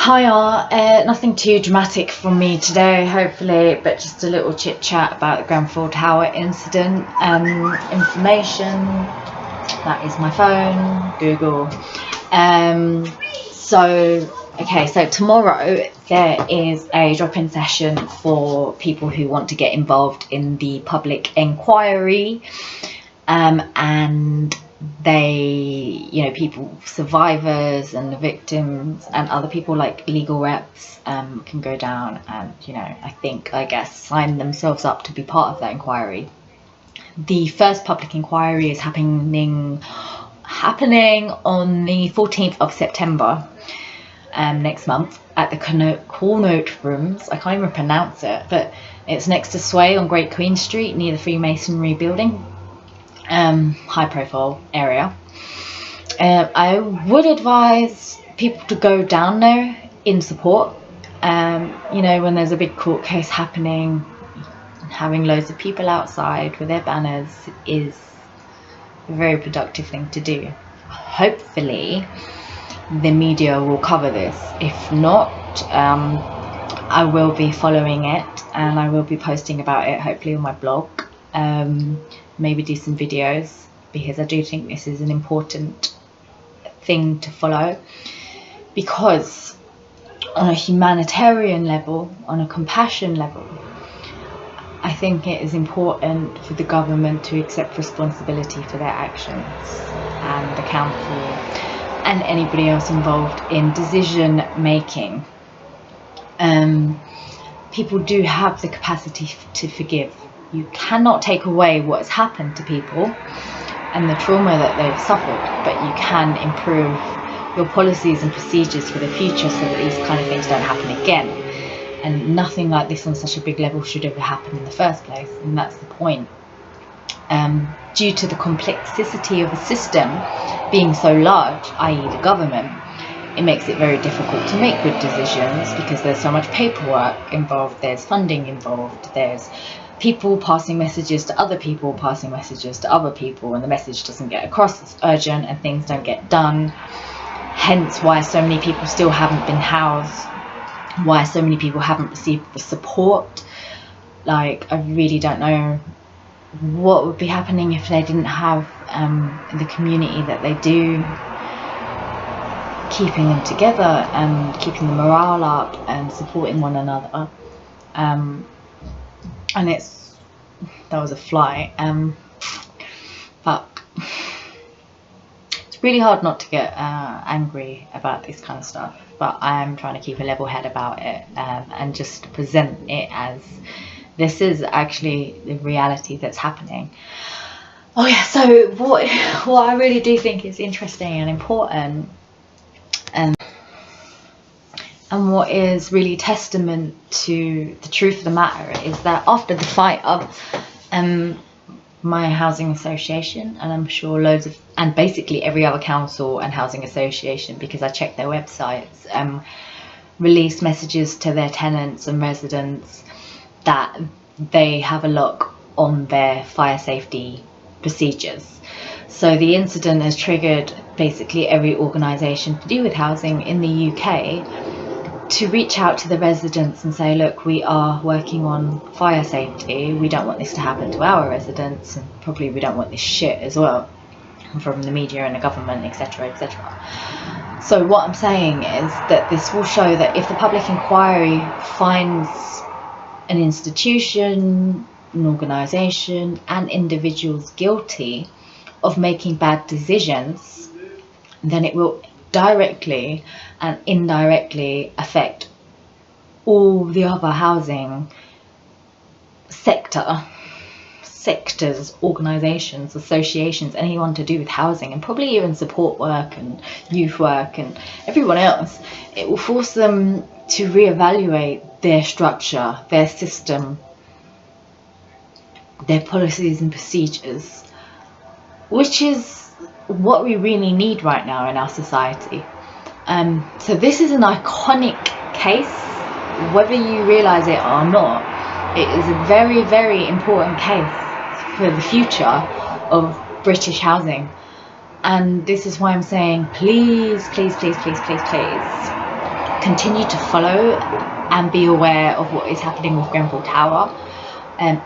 Hiya, nothing too dramatic from me today, hopefully, but just a little chit chat about the Grenfell Tower incident. Information, that is my phone, Google. So tomorrow there is a drop-in session for people who want to get involved in the public inquiry, and people, survivors and the victims and other people like legal reps can go down and, I guess sign themselves up to be part of that inquiry. The first public inquiry is happening on the 14th of September next month at the Connaught Rooms. I can't even pronounce it, but it's next to Sway on Great Queen Street near the Freemasonry building. High profile area. I would advise people to go down there in support. When there's a big court case happening, having loads of people outside with their banners is a very productive thing to do. Hopefully the media will cover this. If not, I will be following it and I will be posting about it, hopefully on my blog. Maybe do some videos, because I do think this is an important thing to follow, because on a humanitarian level, on a compassion level, I think it is important for the government to accept responsibility for their actions, and the council and anybody else involved in decision making. People do have the capacity to forgive. You cannot take away what has happened to people and the trauma that they've suffered, but you can improve your policies and procedures for the future so that these kind of things don't happen again. And nothing like this on such a big level should ever happen in the first place, and that's the point. Due to the complexity of a system being so large, i.e. the government, it makes it very difficult to make good decisions because there's so much paperwork involved, there's funding involved, there's people passing messages to other people, passing messages to other people, and the message doesn't get across as urgent and things don't get done. Hence why so many people still haven't been housed, why so many people haven't received the support. Like, I really don't know what would be happening if they didn't have the community that they do, keeping them together and keeping the morale up and supporting one another. And that was a fly. But it's really hard not to get angry about this kind of stuff. But I'm trying to keep a level head about it, and just present it as this is actually the reality that's happening. Oh yeah, so what I really do think is interesting and important, and what is really testament to the truth of the matter is that after the fight of my housing association, and I'm sure loads of, and basically every other council and housing association, because I checked their websites, released messages to their tenants and residents that they have a lock on their fire safety procedures. So the incident has triggered basically every organisation to do with housing in the UK to reach out to the residents and say, look, we are working on fire safety, we don't want this to happen to our residents, and probably we don't want this shit as well from the media and the government, etc, etc. So what I'm saying is that this will show that if the public inquiry finds an institution, an organisation and individuals guilty of making bad decisions, then it will directly and indirectly affect all the other housing sectors, organisations, associations, anyone to do with housing, and probably even support work and youth work and everyone else. It will force them to reevaluate their structure, their system, their policies and procedures, which is what we really need right now in our society. So this is an iconic case, whether you realise it or not. It is a very, very important case for the future of British housing, and this is why I'm saying please, please, please, please, please, please continue to follow and be aware of what is happening with Grenfell Tower.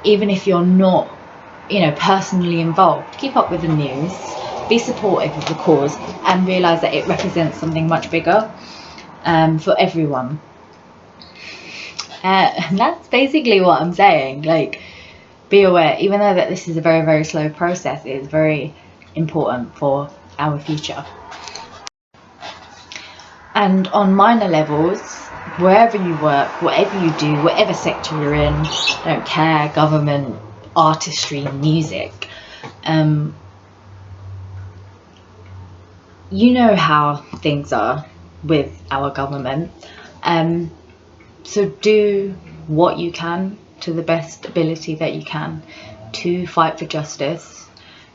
Even if you're not, personally involved, keep up with the news, be supportive of the cause, and realise that it represents something much bigger for everyone. And that's basically what I'm saying. Like, be aware, even though that this is a very, very slow process, it is very important for our future. And on minor levels, wherever you work, whatever you do, whatever sector you're in, don't care, government, artistry, music, you know how things are with our government. So do what you can to the best ability that you can to fight for justice,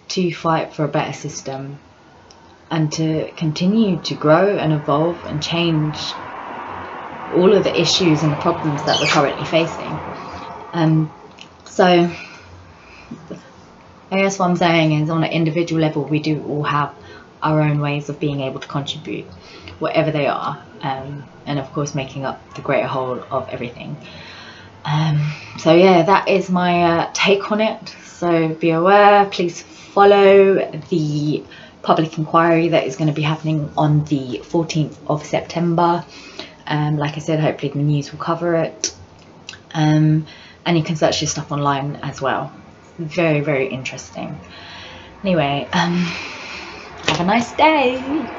to fight for a better system, and to continue to grow and evolve and change all of the issues and the problems that we're currently facing. So I guess what I'm saying is, on an individual level, we do all have our own ways of being able to contribute, whatever they are, and of course making up the greater whole of everything. So yeah, that is my take on it. So be aware, please follow the public inquiry that is going to be happening on the 14th of September. Like I said, hopefully the news will cover it, and you can search your stuff online as well. Very, very interesting. Anyway, have a nice day.